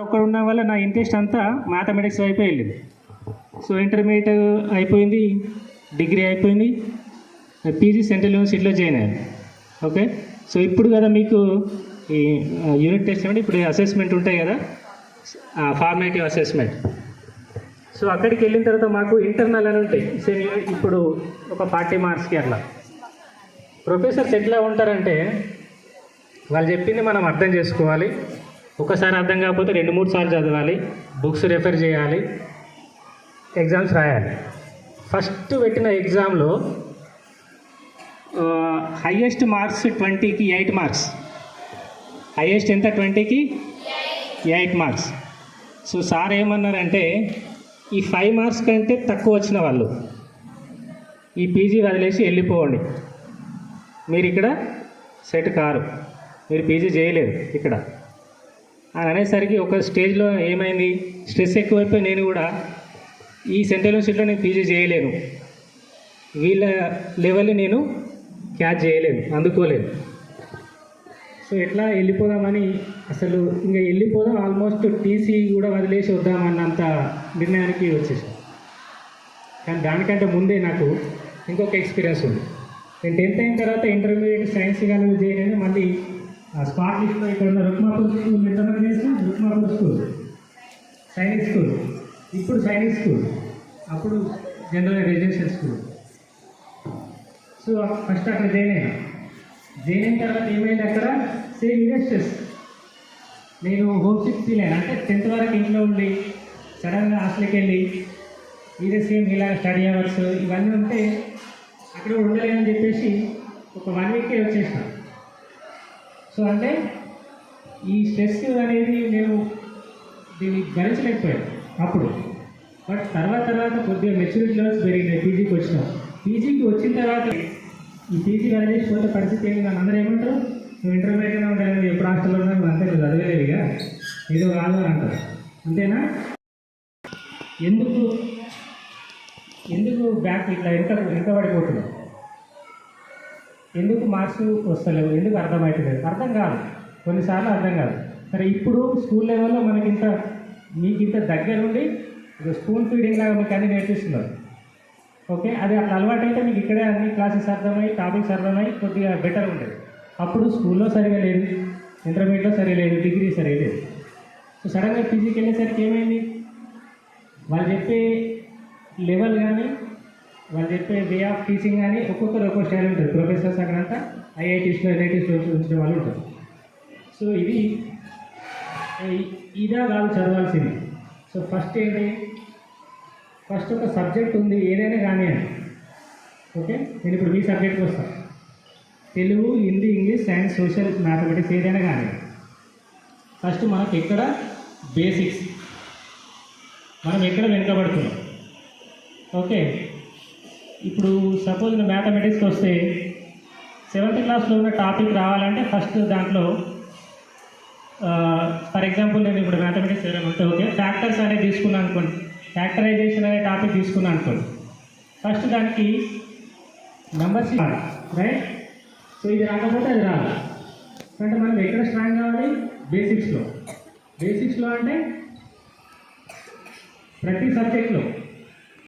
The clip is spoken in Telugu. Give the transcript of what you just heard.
ఒక్కడ ఉన్న వల్ల నా ఇంట్రెస్ట్ అంతా మ్యాథమెటిక్స్ వైపు వెళ్ళింది. సో ఇంటర్మీడియట్ అయిపోయింది, డిగ్రీ అయిపోయింది, పీజీ సెంట్రల్ యూనివర్సిటీలో జాయిన్ అయ్యాను. ఓకే, సో ఇప్పుడు కదా మీకు ఈ యూనిట్ టెస్ట్ అంటే ఇప్పుడు అసెస్మెంట్ ఉంటాయి కదా, ఫార్మేటివ్ అసెస్మెంట్. సో అక్కడికి వెళ్ళిన తర్వాత మాకు ఇంటర్నల్ అని ఉంటాయి. ఇప్పుడు ఒక 40 మార్క్స్కి అట్లా. ప్రొఫెసర్స్ ఎట్లా ఉంటారంటే వాళ్ళు చెప్పింది మనం అర్థం చేసుకోవాలి, ఒకసారి అర్థం కాకపోతే 2-3 సార్లు చదవాలి, బుక్స్ రెఫర్ చేయాలి, ఎగ్జామ్స్ రాయాలి. ఫస్ట్ పెట్టిన ఎగ్జామ్లో హైయెస్ట్ మార్క్స్ 20కి 8 మార్క్స్. హైయెస్ట్ ఎంత? 20కి 8 మార్క్స్. సో సార్ ఏమన్నారంటే ఈ 5 మార్క్స్ కంటే తక్కువ వచ్చిన వాళ్ళు ఈ పీజీ వదిలేసి వెళ్ళిపోండి, మీరు ఇక్కడ సెట్ కారు, మీరు పీజీ చేయలేరు ఇక్కడ అని అనేసరికి ఒక స్టేజ్లో ఏమైంది, స్ట్రెస్ ఎక్కువైపోయి నేను కూడా ఈ సెంట్రల్ యూనివర్సిటీలో నేను పీజీ చేయలేను, వీళ్ళ లెవెల్ని నేను క్యాచ్ చేయలేదు, అందుకోలేదు. సో ఎట్లా వెళ్ళిపోదామని అసలు ఇంకా వెళ్ళిపోదాం, ఆల్మోస్ట్ టీసీ కూడా వదిలేసి వద్దామన్నంత నిర్ణయానికి వచ్చేసాను. కానీ దానికంటే ముందే నాకు ఇంకొక ఎక్స్పీరియన్స్ ఉంది. నేను 10th అయిన తర్వాత ఇంటర్మీడియట్ సైన్స్ కానీ చేయలేదు. మళ్ళీ స్పాట్ లిస్ట్లో ఇక్కడ ఉన్న రుక్మాపూర్ స్కూల్ ఇంటర్మీడియట్ చేసిన రుక్మాపూర్ స్కూల్ సైనిక్ స్కూల్, ఇప్పుడు సైనిక్ స్కూల్, అప్పుడు general residential school. So first అక్కడ జాయిన్ అయిన తర్వాత ఏమైంది, అక్కడ సేమ్ ఇదే స్ట్రెస్. నేను హోమ్ సిక్ ఫీల్ అయినా, అంటే 10th వరకు ఇంట్లో ఉండి సడన్గా హాస్టల్కి వెళ్ళి ఇదే సేమ్ ఇలా స్టడీ అవర్స్ ఇవన్నీ ఉంటే అక్కడ ఉండలేదని చెప్పేసి ఒక 1 వీకే వచ్చేసిన. సో అంటే ఈ స్ట్రెస్ అనేది నేను దీన్ని భరించలేకపోయాను అప్పుడు. బట్ తర్వాత కొద్దిగా మెచ్యూరిటీ లెవెల్స్ పెరిగినాయి. పీజీకి వచ్చినాం. పీజీకి వచ్చిన తర్వాత ఈ పీజీ వదిలేసి పోతే పరిస్థితి ఏంటి, నన్ను అందరూ ఏమంటారు, నువ్వు ఇంటర్మీడియట్గా ఉంటావు, ఎప్పుడు హాస్టల్లో ఉన్నావు, అంతే నువ్వు చదివేదిగా, ఏదో కాదు అని అంటారు. అంతేనా? ఎందుకు బ్యాక్ ఇట్లా ఎంత పడిపోతున్నావు, ఎందుకు మార్క్స్ వస్తలేవు, ఎందుకు అర్థమవుతలేదు, అర్థం కాదు, కొన్నిసార్లు అర్థం కాదు. సరే ఇప్పుడు స్కూల్ లెవెల్లో మీకు ఇంత దగ్గరుండి స్పూన్ ఫీడింగ్ లాగా మీకు అన్నీ నేర్పిస్తున్నారు. ఓకే, అది అట్లా అలవాటు అయితే మీకు ఇక్కడే అన్ని క్లాసెస్ అర్థమై, టాపిక్స్ అర్థమై కొద్దిగా బెటర్ ఉంటుంది. అప్పుడు స్కూల్లో సరిగా లేదు, ఇంటర్మీడియట్లో సరిగా లేదు, డిగ్రీ సరిగా లేదు. సో సడన్గా పీజీకి వెళ్ళేసరికి ఏమైంది, వాళ్ళు చెప్పే లెవెల్ కానీ వాళ్ళు చెప్పే వే ఆఫ్ టీచింగ్ కానీ ఒక్కొక్కరు ఒక్కో స్టైల్ ఉంటుంది. ప్రొఫెసర్స్ అక్కడంతా ఐఐటీస్లో ఎన్ఐటీస్లో ఉంచిన వాళ్ళు ఉంటారు. సో ఇదా కాదు చదవాల్సింది. సో ఫస్ట్ ఏంటి, ఫస్ట్ ఒక సబ్జెక్ట్ ఉంది, ఏదైనా కానీ అని. ఓకే, నేను ఇప్పుడు మీ సబ్జెక్ట్కి వస్తాను. Telugu, Hindi, English, science, social, mathematics ఏదైనా కానీ ఫస్ట్ మనకు ఎక్కడ బేసిక్స్, మనం ఎక్కడ వెనుకబడుతున్నాం. ఓకే, ఇప్పుడు సపోజ్ నువ్వు మ్యాథమెటిక్స్కి వస్తే 7th క్లాస్లో ఉన్న టాపిక్ రావాలంటే ఫస్ట్ దాంట్లో ఫర్ ఎగ్జాంపుల్ నేను ఇప్పుడు మ్యాథమెటిక్స్ ఏదైనా ఉంటే ఓకే ఫ్యాక్టర్స్ అనేది తీసుకున్నాను అనుకోండి, ఫ్యాక్టరైజేషన్ అనే టాపిక్ తీసుకున్నాను అనుకోండి, ఫస్ట్ దానికి నెంబర్స్ రైట్. సో ఇది రాకపోతే అది రాదు. అంటే మనం ఎక్కడ స్ట్రాంగ్ కావాలి, బేసిక్స్లో అంటే ప్రతి సబ్జెక్ట్లో